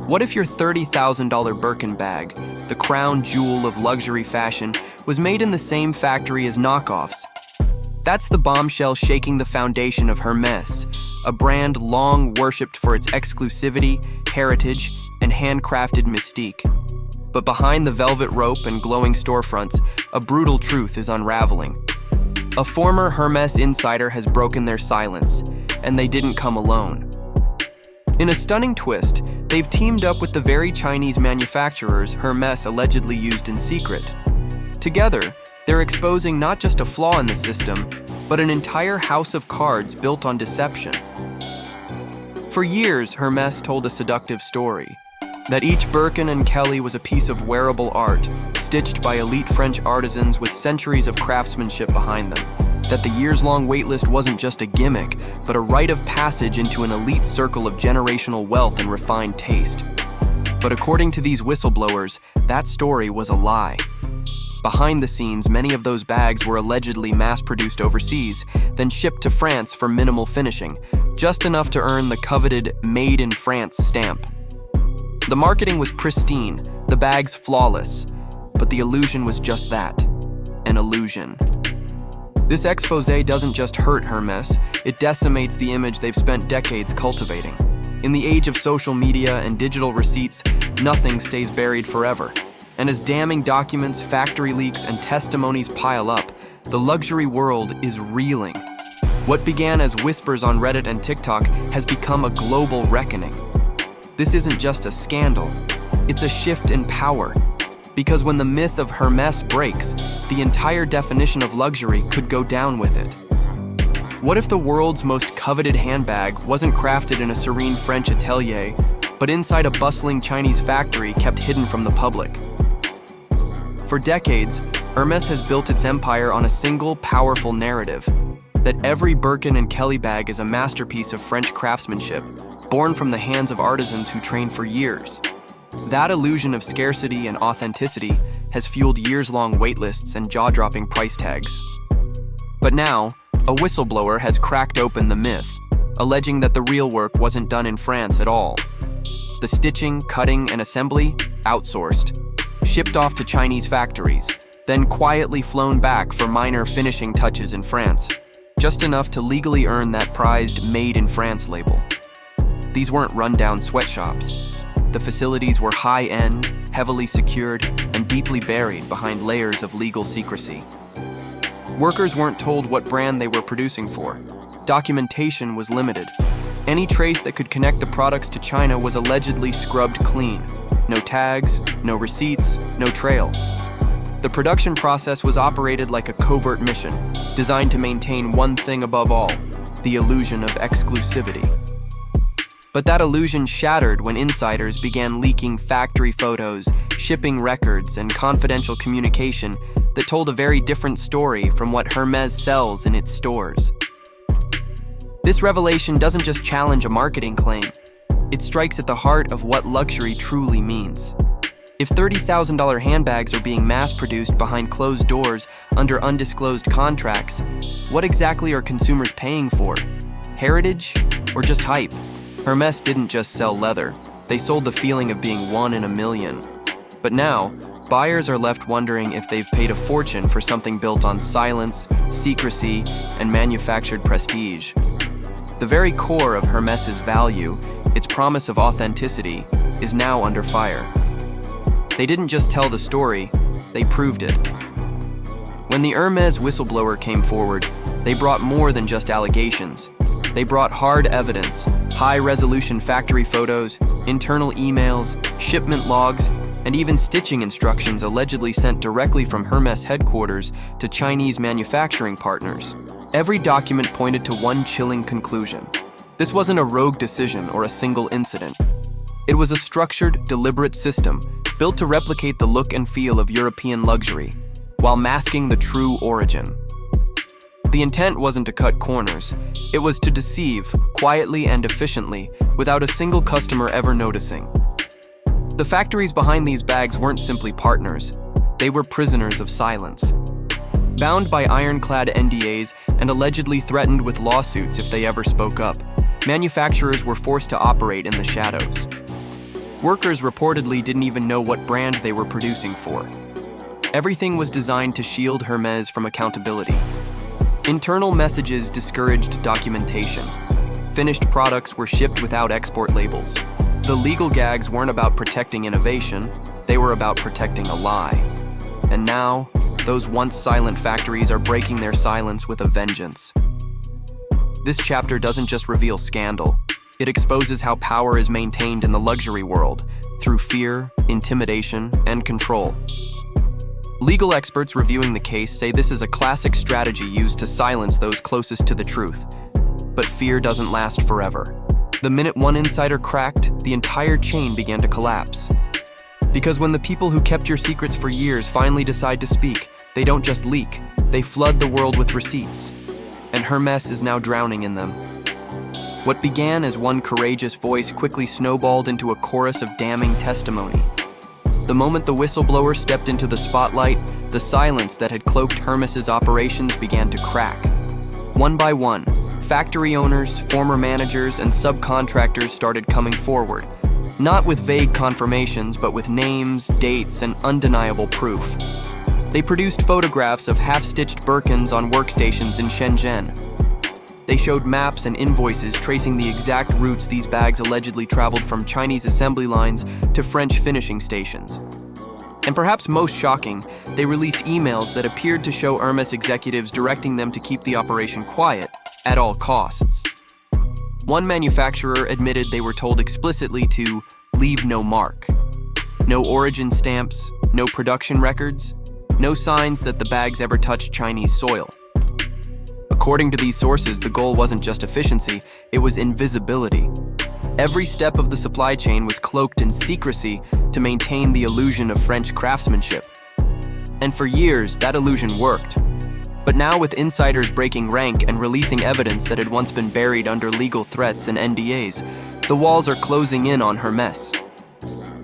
What if your $30,000 Birkin bag, the crown jewel of luxury fashion, was made in the same factory as knockoffs? That's the bombshell shaking the foundation of Hermès, a brand long worshipped for its exclusivity, heritage, and handcrafted mystique. But behind the velvet rope and glowing storefronts, a brutal truth is unraveling. A former Hermès insider has broken their silence, and they didn't come alone. In a stunning twist, they've teamed up with the very Chinese manufacturers Hermès allegedly used in secret. Together, they're exposing not just a flaw in the system, but an entire house of cards built on deception. For years, Hermès told a seductive story, that each Birkin and Kelly was a piece of wearable art, stitched by elite French artisans with centuries of craftsmanship behind them. That the years-long waitlist wasn't just a gimmick, but a rite of passage into an elite circle of generational wealth and refined taste. But according to these whistleblowers, that story was a lie. Behind the scenes, many of those bags were allegedly mass-produced overseas, then shipped to France for minimal finishing, just enough to earn the coveted Made in France stamp. The marketing was pristine, the bags flawless, but the illusion was just that, an illusion. This exposé doesn't just hurt Hermès, it decimates the image they've spent decades cultivating. In the age of social media and digital receipts, nothing stays buried forever. And as damning documents, factory leaks, and testimonies pile up, the luxury world is reeling. What began as whispers on Reddit and TikTok has become a global reckoning. This isn't just a scandal, it's a shift in power. Because when the myth of Hermès breaks, the entire definition of luxury could go down with it. What if the world's most coveted handbag wasn't crafted in a serene French atelier, but inside a bustling Chinese factory kept hidden from the public? For decades, Hermès has built its empire on a single, powerful narrative, that every Birkin and Kelly bag is a masterpiece of French craftsmanship, born from the hands of artisans who trained for years. That illusion of scarcity and authenticity has fueled years-long waitlists and jaw-dropping price tags. But now, a whistleblower has cracked open the myth, alleging that the real work wasn't done in France at all. The stitching, cutting, and assembly, outsourced, shipped off to Chinese factories, then quietly flown back for minor finishing touches in France, just enough to legally earn that prized Made in France label. These weren't rundown sweatshops. The facilities were high-end, heavily secured, and deeply buried behind layers of legal secrecy. Workers weren't told what brand they were producing for. Documentation was limited. Any trace that could connect the products to China was allegedly scrubbed clean. No tags, no receipts, no trail. The production process was operated like a covert mission, designed to maintain one thing above all, the illusion of exclusivity. But that illusion shattered when insiders began leaking factory photos, shipping records, and confidential communication that told a very different story from what Hermès sells in its stores. This revelation doesn't just challenge a marketing claim, it strikes at the heart of what luxury truly means. If $30,000 handbags are being mass-produced behind closed doors under undisclosed contracts, what exactly are consumers paying for? Heritage or just hype? Hermès didn't just sell leather, they sold the feeling of being one in a million. But now, buyers are left wondering if they've paid a fortune for something built on silence, secrecy, and manufactured prestige. The very core of Hermès's value, its promise of authenticity, is now under fire. They didn't just tell the story, they proved it. When the Hermès whistleblower came forward, they brought more than just allegations. They brought hard evidence, high-resolution factory photos, internal emails, shipment logs, and even stitching instructions allegedly sent directly from Hermès headquarters to Chinese manufacturing partners. Every document pointed to one chilling conclusion. This wasn't a rogue decision or a single incident. It was a structured, deliberate system built to replicate the look and feel of European luxury, while masking the true origin. The intent wasn't to cut corners. It was to deceive, quietly and efficiently, without a single customer ever noticing. The factories behind these bags weren't simply partners. They were prisoners of silence. Bound by ironclad NDAs and allegedly threatened with lawsuits if they ever spoke up, manufacturers were forced to operate in the shadows. Workers reportedly didn't even know what brand they were producing for. Everything was designed to shield Hermès from accountability. Internal messages discouraged documentation. Finished products were shipped without export labels. The legal gags weren't about protecting innovation, they were about protecting a lie. And now, those once silent factories are breaking their silence with a vengeance. This chapter doesn't just reveal scandal, it exposes how power is maintained in the luxury world through fear, intimidation, and control. Legal experts reviewing the case say this is a classic strategy used to silence those closest to the truth. But fear doesn't last forever. The minute one insider cracked, the entire chain began to collapse. Because when the people who kept your secrets for years finally decide to speak, they don't just leak, they flood the world with receipts. And Hermès is now drowning in them. What began as one courageous voice quickly snowballed into a chorus of damning testimony. The moment the whistleblower stepped into the spotlight, the silence that had cloaked Hermès' operations began to crack. One by one, factory owners, former managers, and subcontractors started coming forward, not with vague confirmations, but with names, dates, and undeniable proof. They produced photographs of half-stitched Birkins on workstations in Shenzhen. They showed maps and invoices tracing the exact routes these bags allegedly traveled from Chinese assembly lines to French finishing stations. And perhaps most shocking, they released emails that appeared to show Hermès executives directing them to keep the operation quiet at all costs. One manufacturer admitted they were told explicitly to leave no mark. No origin stamps, no production records, no signs that the bags ever touched Chinese soil. According to these sources, the goal wasn't just efficiency, it was invisibility. Every step of the supply chain was cloaked in secrecy to maintain the illusion of French craftsmanship. And for years, that illusion worked. But now with insiders breaking rank and releasing evidence that had once been buried under legal threats and NDAs, the walls are closing in on Hermès.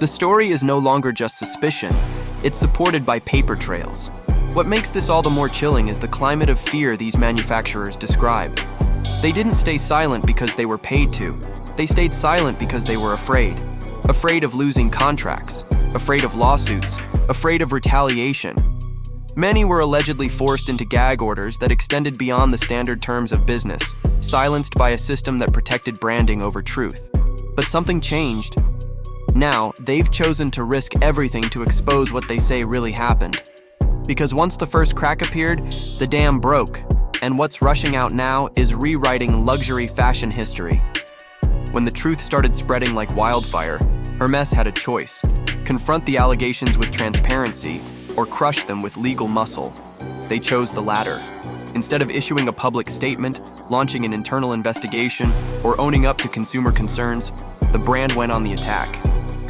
The story is no longer just suspicion, it's supported by paper trails. What makes this all the more chilling is the climate of fear these manufacturers describe. They didn't stay silent because they were paid to. They stayed silent because they were afraid. Afraid of losing contracts, afraid of lawsuits, afraid of retaliation. Many were allegedly forced into gag orders that extended beyond the standard terms of business, silenced by a system that protected branding over truth. But something changed. Now, they've chosen to risk everything to expose what they say really happened. Because once the first crack appeared, the dam broke, and what's rushing out now is rewriting luxury fashion history. When the truth started spreading like wildfire, Hermès had a choice: confront the allegations with transparency, or crush them with legal muscle. They chose the latter. Instead of issuing a public statement, launching an internal investigation, or owning up to consumer concerns, the brand went on the attack.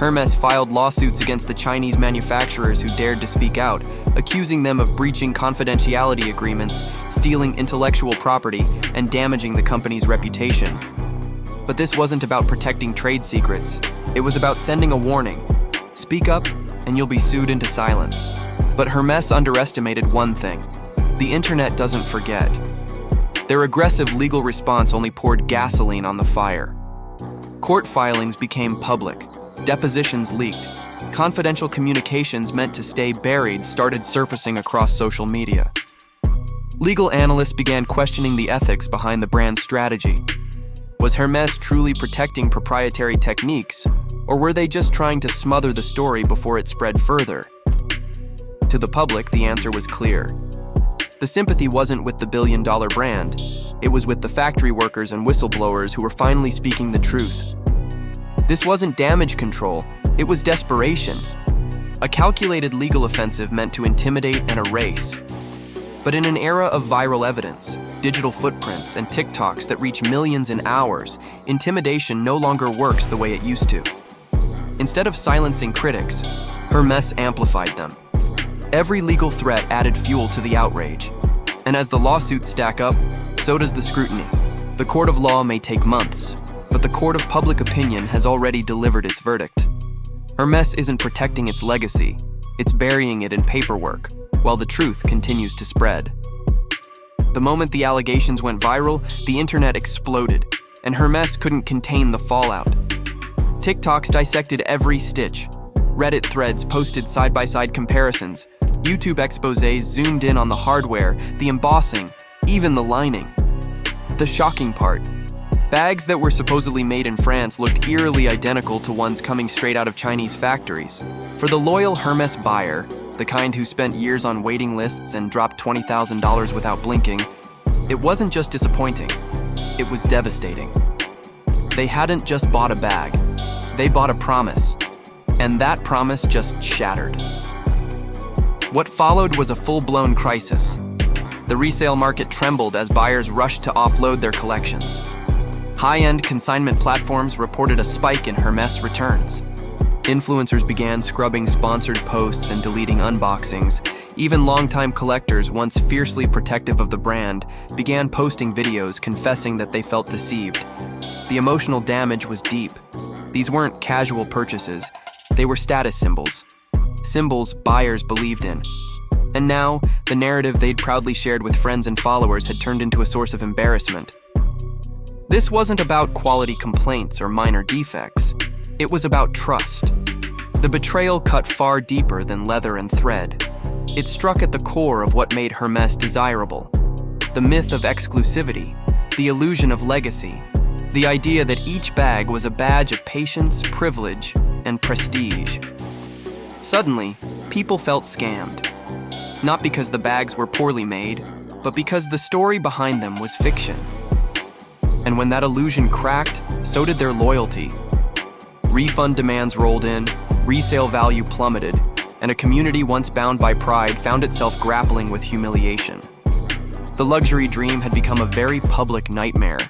Hermès filed lawsuits against the Chinese manufacturers who dared to speak out, accusing them of breaching confidentiality agreements, stealing intellectual property, and damaging the company's reputation. But this wasn't about protecting trade secrets. It was about sending a warning. Speak up, and you'll be sued into silence. But Hermès underestimated one thing: the internet doesn't forget. Their aggressive legal response only poured gasoline on the fire. Court filings became public. Depositions leaked. Confidential communications meant to stay buried started surfacing across social media. Legal analysts began questioning the ethics behind the brand's strategy. Was Hermès truly protecting proprietary techniques, or were they just trying to smother the story before it spread further? To the public, the answer was clear. The sympathy wasn't with the billion-dollar brand. It was with the factory workers and whistleblowers who were finally speaking the truth. This wasn't damage control, it was desperation. A calculated legal offensive meant to intimidate and erase. But in an era of viral evidence, digital footprints, and TikToks that reach millions in hours, intimidation no longer works the way it used to. Instead of silencing critics, Hermès amplified them. Every legal threat added fuel to the outrage. And as the lawsuits stack up, so does the scrutiny. The court of law may take months, but the court of public opinion has already delivered its verdict. Hermès isn't protecting its legacy, it's burying it in paperwork, while the truth continues to spread. The moment the allegations went viral, the internet exploded, and Hermès couldn't contain the fallout. TikToks dissected every stitch. Reddit threads posted side-by-side comparisons. YouTube exposés zoomed in on the hardware, the embossing, even the lining. The shocking part: bags that were supposedly made in France looked eerily identical to ones coming straight out of Chinese factories. For the loyal Hermès buyer, the kind who spent years on waiting lists and dropped $20,000 without blinking, it wasn't just disappointing, it was devastating. They hadn't just bought a bag, they bought a promise, and that promise just shattered. What followed was a full-blown crisis. The resale market trembled as buyers rushed to offload their collections. High-end consignment platforms reported a spike in Hermès returns. Influencers began scrubbing sponsored posts and deleting unboxings. Even longtime collectors, once fiercely protective of the brand, began posting videos confessing that they felt deceived. The emotional damage was deep. These weren't casual purchases, they were status symbols. Symbols buyers believed in. And now, the narrative they'd proudly shared with friends and followers had turned into a source of embarrassment. This wasn't about quality complaints or minor defects. It was about trust. The betrayal cut far deeper than leather and thread. It struck at the core of what made Hermès desirable. The myth of exclusivity, the illusion of legacy, the idea that each bag was a badge of patience, privilege, and prestige. Suddenly, people felt scammed. Not because the bags were poorly made, but because the story behind them was fiction. And when that illusion cracked, so did their loyalty. Refund demands rolled in, resale value plummeted, and a community once bound by pride found itself grappling with humiliation. The luxury dream had become a very public nightmare.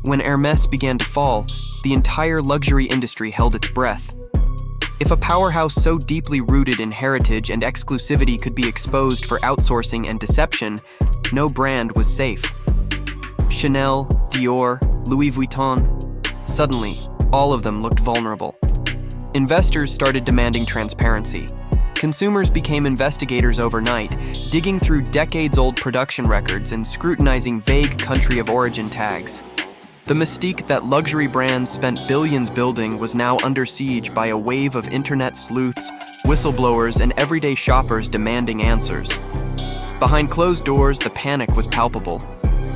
When Hermès began to fall, the entire luxury industry held its breath. If a powerhouse so deeply rooted in heritage and exclusivity could be exposed for outsourcing and deception, no brand was safe. Chanel, Dior, Louis Vuitton. Suddenly, all of them looked vulnerable. Investors started demanding transparency. Consumers became investigators overnight, digging through decades-old production records and scrutinizing vague country of origin tags. The mystique that luxury brands spent billions building was now under siege by a wave of internet sleuths, whistleblowers, and everyday shoppers demanding answers. Behind closed doors, the panic was palpable.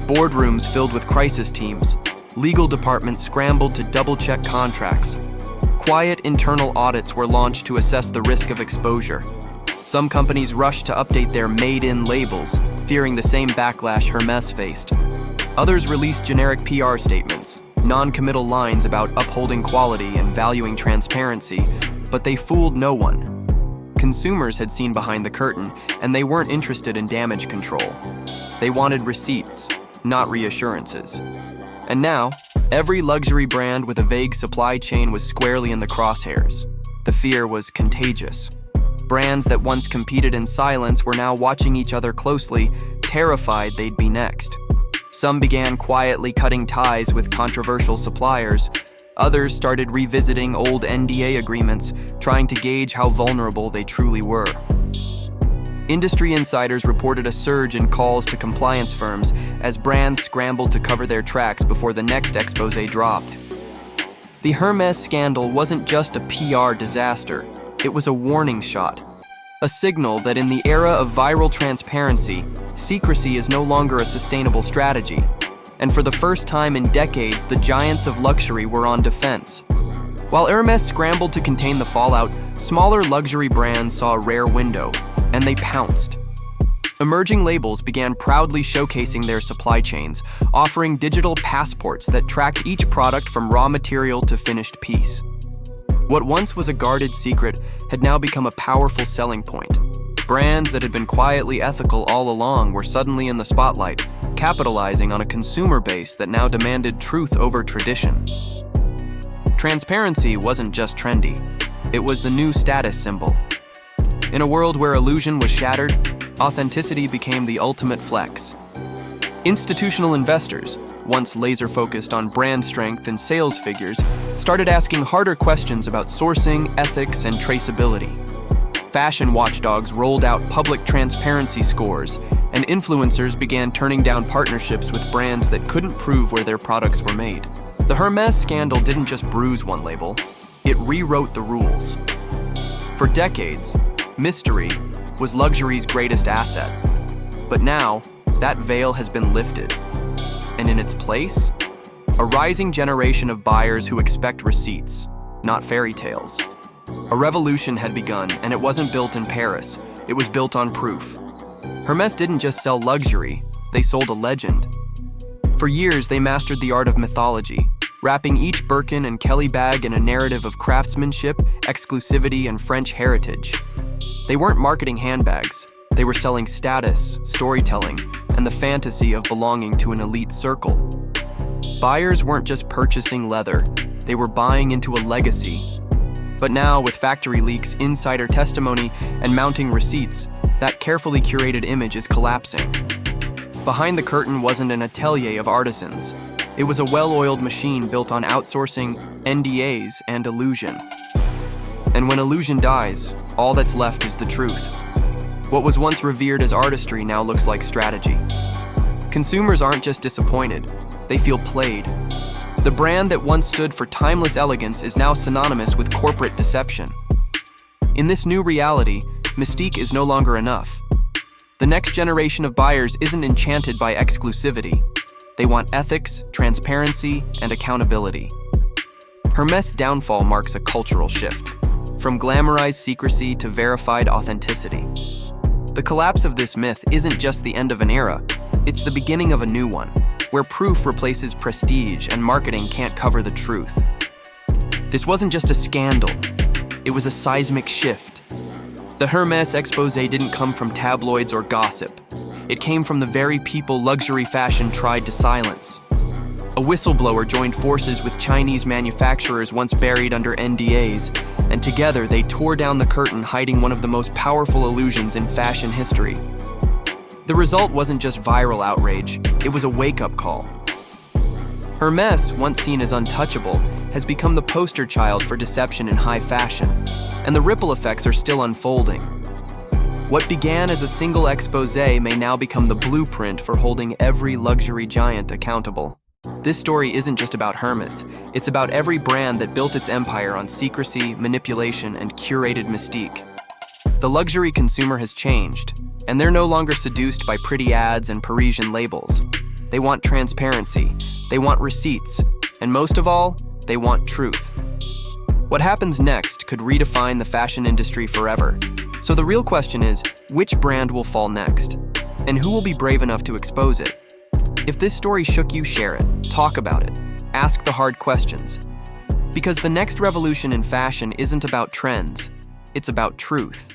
Boardrooms filled with crisis teams. Legal departments scrambled to double-check contracts. Quiet internal audits were launched to assess the risk of exposure. Some companies rushed to update their made-in labels, fearing the same backlash Hermès faced. Others released generic PR statements, non-committal lines about upholding quality and valuing transparency, but they fooled no one. Consumers had seen behind the curtain, and they weren't interested in damage control. They wanted receipts, not reassurances. And now, every luxury brand with a vague supply chain was squarely in the crosshairs. The fear was contagious. Brands that once competed in silence were now watching each other closely, terrified they'd be next. Some began quietly cutting ties with controversial suppliers. Others started revisiting old NDA agreements, trying to gauge how vulnerable they truly were. Industry insiders reported a surge in calls to compliance firms as brands scrambled to cover their tracks before the next exposé dropped. The Hermès scandal wasn't just a PR disaster, it was a warning shot. A signal that in the era of viral transparency, secrecy is no longer a sustainable strategy. And for the first time in decades, the giants of luxury were on defense. While Hermès scrambled to contain the fallout, smaller luxury brands saw a rare window, and they pounced. Emerging labels began proudly showcasing their supply chains, offering digital passports that tracked each product from raw material to finished piece. What once was a guarded secret had now become a powerful selling point. Brands that had been quietly ethical all along were suddenly in the spotlight, capitalizing on a consumer base that now demanded truth over tradition. Transparency wasn't just trendy, it was the new status symbol. In a world where illusion was shattered, authenticity became the ultimate flex. Institutional investors, once laser-focused on brand strength and sales figures, started asking harder questions about sourcing, ethics, and traceability. Fashion watchdogs rolled out public transparency scores, and influencers began turning down partnerships with brands that couldn't prove where their products were made. The Hermès scandal didn't just bruise one label, it rewrote the rules. For decades, mystery was luxury's greatest asset. But now, that veil has been lifted. And in its place, a rising generation of buyers who expect receipts, not fairy tales. A revolution had begun, and it wasn't built in Paris. It was built on proof. Hermès didn't just sell luxury, they sold a legend. For years, they mastered the art of mythology, wrapping each Birkin and Kelly bag in a narrative of craftsmanship, exclusivity, and French heritage. They weren't marketing handbags. They were selling status, storytelling, and the fantasy of belonging to an elite circle. Buyers weren't just purchasing leather, they were buying into a legacy. But now, with factory leaks, insider testimony, and mounting receipts, that carefully curated image is collapsing. Behind the curtain wasn't an atelier of artisans. It was a well-oiled machine built on outsourcing, NDAs, and illusion. And when illusion dies, all that's left is the truth. What was once revered as artistry now looks like strategy. Consumers aren't just disappointed, they feel played. The brand that once stood for timeless elegance is now synonymous with corporate deception. In this new reality, mystique is no longer enough. The next generation of buyers isn't enchanted by exclusivity. They want ethics, transparency, and accountability. Hermès' downfall marks a cultural shift, from glamorized secrecy to verified authenticity. The collapse of this myth isn't just the end of an era, it's the beginning of a new one, where proof replaces prestige and marketing can't cover the truth. This wasn't just a scandal, it was a seismic shift. The Hermès exposé didn't come from tabloids or gossip. It came from the very people luxury fashion tried to silence. A whistleblower joined forces with Chinese manufacturers once buried under NDAs, and together they tore down the curtain, hiding one of the most powerful illusions in fashion history. The result wasn't just viral outrage, it was a wake-up call. Hermès, once seen as untouchable, has become the poster child for deception in high fashion, and the ripple effects are still unfolding. What began as a single exposé may now become the blueprint for holding every luxury giant accountable. This story isn't just about Hermès, it's about every brand that built its empire on secrecy, manipulation, and curated mystique. The luxury consumer has changed, and they're no longer seduced by pretty ads and Parisian labels. They want transparency, they want receipts, and most of all, they want truth. What happens next could redefine the fashion industry forever. So the real question is, which brand will fall next? And who will be brave enough to expose it? If this story shook you, share it, talk about it, ask the hard questions. Because the next revolution in fashion isn't about trends, it's about truth.